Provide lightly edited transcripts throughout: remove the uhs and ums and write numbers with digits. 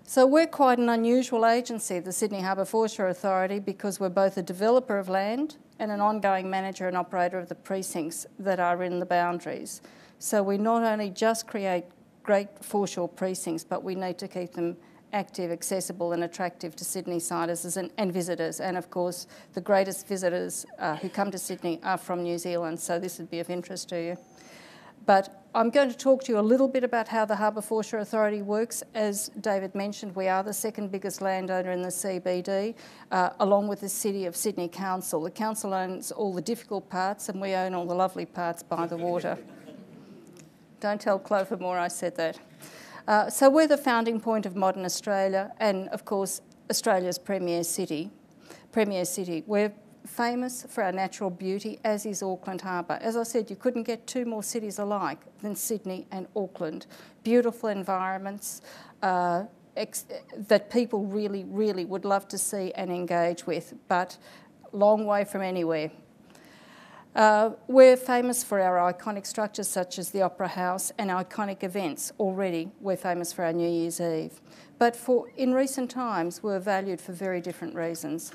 So we're quite an unusual agency, the Sydney Harbour Foreshore Authority, because we're both a developer of land and an ongoing manager and operator of the precincts that are in the boundaries. So we not only just create great foreshore precincts, but we need to keep them active, accessible and attractive to Sydney-siders and visitors. And of course, the greatest visitors who come to Sydney are from New Zealand, so this would be of interest to you. But I'm going to talk to you a little bit about how the Harbour Foreshore Authority works. As David mentioned, we are the second biggest landowner in the CBD, along with the City of Sydney Council. The council owns all the difficult parts and we own all the lovely parts by the water. Don't tell Clover Moore I said that. So we're the founding point of modern Australia and, of course, Australia's premier city. We're famous for our natural beauty, as is Auckland Harbour. As I said, you couldn't get two more cities alike than Sydney and Auckland. Beautiful environments that people really, really would love to see and engage with, but long way from anywhere. We're famous for our iconic structures such as the Opera House and iconic events. Already we're famous for our New Year's Eve. But in recent times we're valued for very different reasons.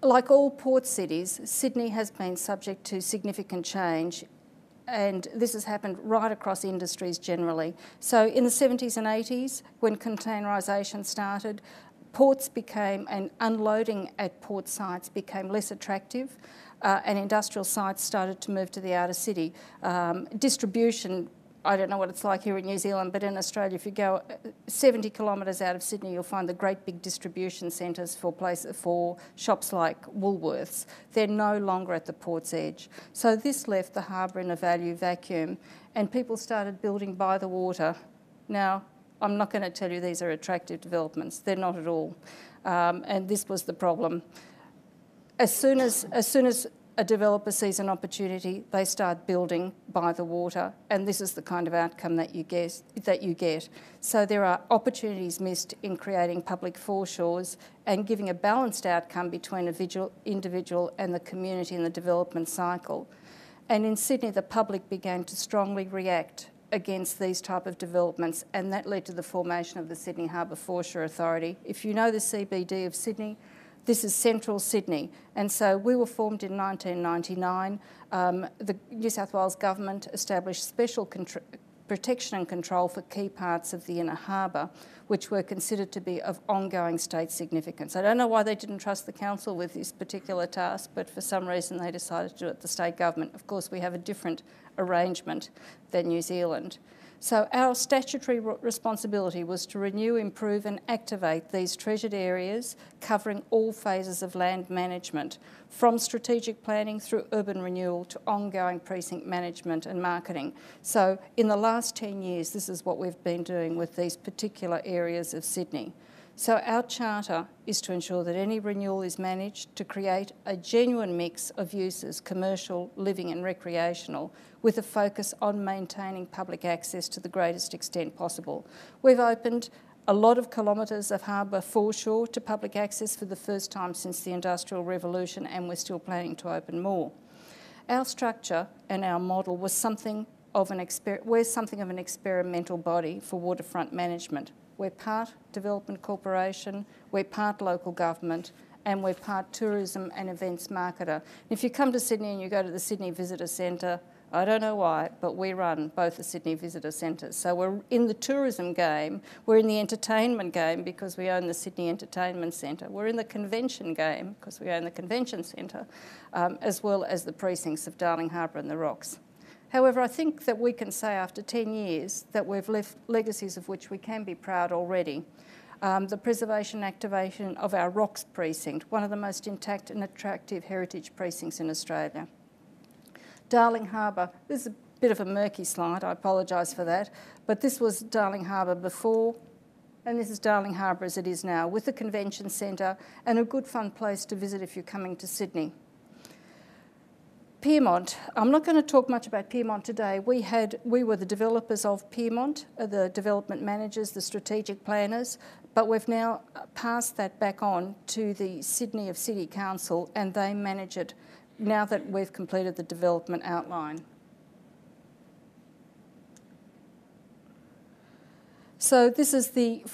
Like all port cities, Sydney has been subject to significant change, and this has happened right across industries generally. So in the 70s and 80s, when containerisation started, ports became, and unloading at port sites became less attractive, and industrial sites started to move to the outer city. Distribution, I don't know what it's like here in New Zealand, but in Australia, if you go 70 kilometres out of Sydney, you'll find the great big distribution centres for shops like Woolworths. They're no longer at the port's edge. So this left the harbour in a value vacuum, and people started building by the water. Now, I'm not going to tell you these are attractive developments. They're not at all. And this was the problem. As soon as a developer sees an opportunity, they start building by the water, and this is the kind of outcome that you get. So there are opportunities missed in creating public foreshores and giving a balanced outcome between individual and the community in the development cycle. And in Sydney, the public began to strongly react against these type of developments, and that led to the formation of the Sydney Harbour Foreshore Authority. If you know the CBD of Sydney, this is central Sydney, and so we were formed in 1999. The New South Wales Government established special protection and control for key parts of the inner harbour, which were considered to be of ongoing state significance. I don't know why they didn't trust the council with this particular task, but for some reason they decided to do it at the state government. Of course, we have a different arrangement than New Zealand. So our statutory responsibility was to renew, improve and activate these treasured areas, covering all phases of land management, from strategic planning through urban renewal to ongoing precinct management and marketing. So in the last 10 years, this is what we've been doing with these particular areas of Sydney. So our charter is to ensure that any renewal is managed to create a genuine mix of uses, commercial, living and recreational, with a focus on maintaining public access to the greatest extent possible. We've opened a lot of kilometres of harbour foreshore to public access for the first time since the Industrial Revolution, and we're still planning to open more. Our structure and our model was something of an experimental body for waterfront management. We're part development corporation, we're part local government, and we're part tourism and events marketer. If you come to Sydney and you go to the Sydney Visitor Centre, I don't know why, but we run both the Sydney Visitor Centres. So we're in the tourism game, we're in the entertainment game because we own the Sydney Entertainment Centre, we're in the convention game because we own the Convention Centre, as well as the precincts of Darling Harbour and the Rocks. However, I think that we can say after 10 years that we've left legacies of which we can be proud already. The preservation and activation of our Rocks precinct, one of the most intact and attractive heritage precincts in Australia. Darling Harbour, this is a bit of a murky slide, I apologise for that, but this was Darling Harbour before, and this is Darling Harbour as it is now, with the convention centre and a good fun place to visit if you're coming to Sydney. Pyrmont, I'm not going to talk much about Pyrmont today. We were the developers of Pyrmont, the development managers, the strategic planners, but we've now passed that back on to the Sydney of City Council, and they manage it now that we've completed the development outline. So this is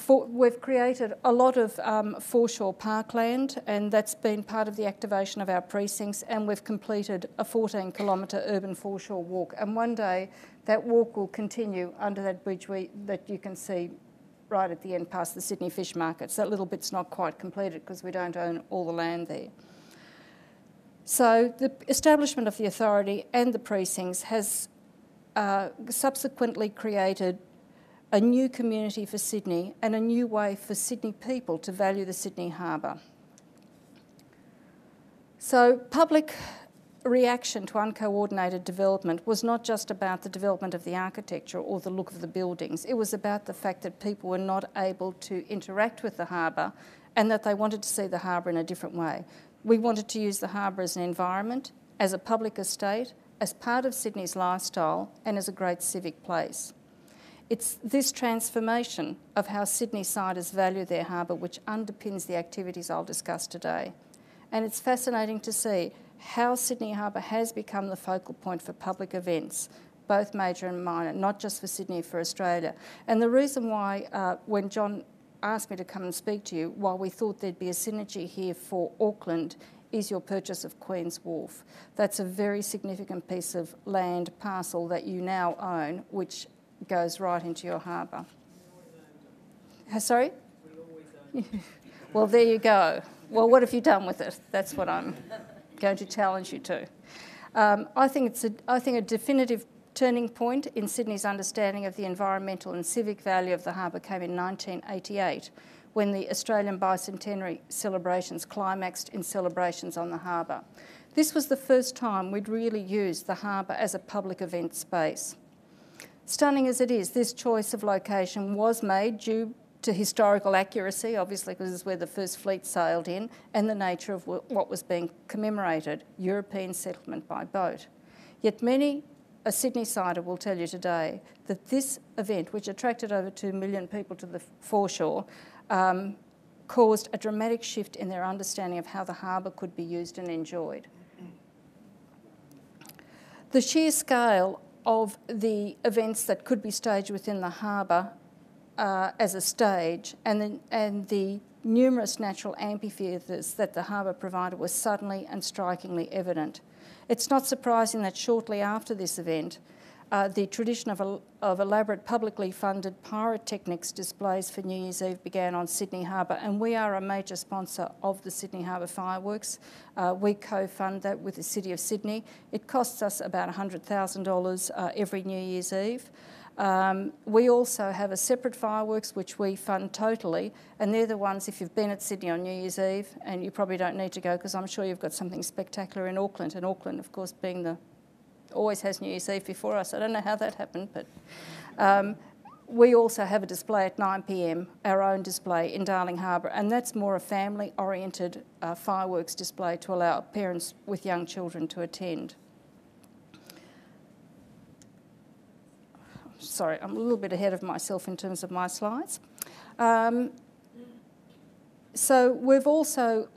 we've created a lot of foreshore parkland, and that's been part of the activation of our precincts, and we've completed a 14-kilometre urban foreshore walk. And one day that walk will continue under that bridge that you can see right at the end past the Sydney Fish Markets. That little bit's not quite completed because we don't own all the land there. So the establishment of the authority and the precincts has subsequently created a new community for Sydney and a new way for Sydney people to value the Sydney Harbour. So public reaction to uncoordinated development was not just about the development of the architecture or the look of the buildings. It was about the fact that people were not able to interact with the harbour and that they wanted to see the harbour in a different way. We wanted to use the harbour as an environment, as a public estate, as part of Sydney's lifestyle and as a great civic place. It's this transformation of how Sydney-siders value their harbour which underpins the activities I'll discuss today. And it's fascinating to see how Sydney Harbour has become the focal point for public events, both major and minor, not just for Sydney, for Australia. And the reason why, when John asked me to come and speak to you, while we thought there'd be a synergy here for Auckland, is your purchase of Queen's Wharf. That's a very significant piece of land parcel that you now own, which goes right into your harbour. Sorry? Well, there you go. Well, what have you done with it? That's what I'm going to challenge you to. I think a definitive turning point in Sydney's understanding of the environmental and civic value of the harbour came in 1988, when the Australian Bicentenary celebrations climaxed in celebrations on the harbour. This was the first time we'd really used the harbour as a public event space. Stunning as it is, this choice of location was made due to historical accuracy, obviously because this is where the first fleet sailed in, and the nature of what was being commemorated, European settlement by boat. Yet many a Sydney-sider will tell you today that this event, which attracted over 2 million people to the foreshore, caused a dramatic shift in their understanding of how the harbour could be used and enjoyed. The sheer scale of the events that could be staged within the harbour as a stage and the numerous natural amphitheatres that the harbour provided was suddenly and strikingly evident. It's not surprising that shortly after this event, the tradition of elaborate publicly funded pyrotechnics displays for New Year's Eve began on Sydney Harbour, and we are a major sponsor of the Sydney Harbour fireworks. We co-fund that with the City of Sydney. It costs us about $100,000 every New Year's Eve. We also have a separate fireworks which we fund totally, and they're the ones, if you've been at Sydney on New Year's Eve, and you probably don't need to go because I'm sure you've got something spectacular in Auckland, and Auckland, of course, being always has New Year's Eve before us. I don't know how that happened, but we also have a display at 9 p.m, our own display in Darling Harbour, and that's more a family-oriented fireworks display to allow parents with young children to attend. Sorry, I'm a little bit ahead of myself in terms of my slides. So we've also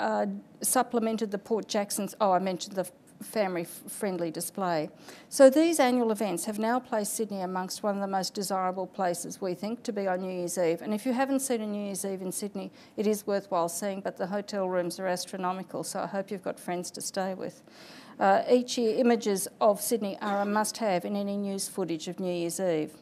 supplemented the Port Jackson's, I mentioned the family-friendly display. So these annual events have now placed Sydney amongst one of the most desirable places, we think, to be on New Year's Eve. And if you haven't seen a New Year's Eve in Sydney, it is worthwhile seeing, but the hotel rooms are astronomical, so I hope you've got friends to stay with. Each year, images of Sydney are a must-have in any news footage of New Year's Eve.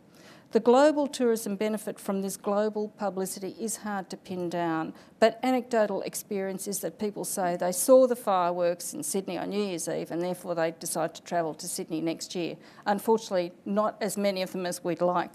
The global tourism benefit from this global publicity is hard to pin down, but anecdotal experience is that people say they saw the fireworks in Sydney on New Year's Eve and therefore they decide to travel to Sydney next year. Unfortunately, not as many of them as we'd like.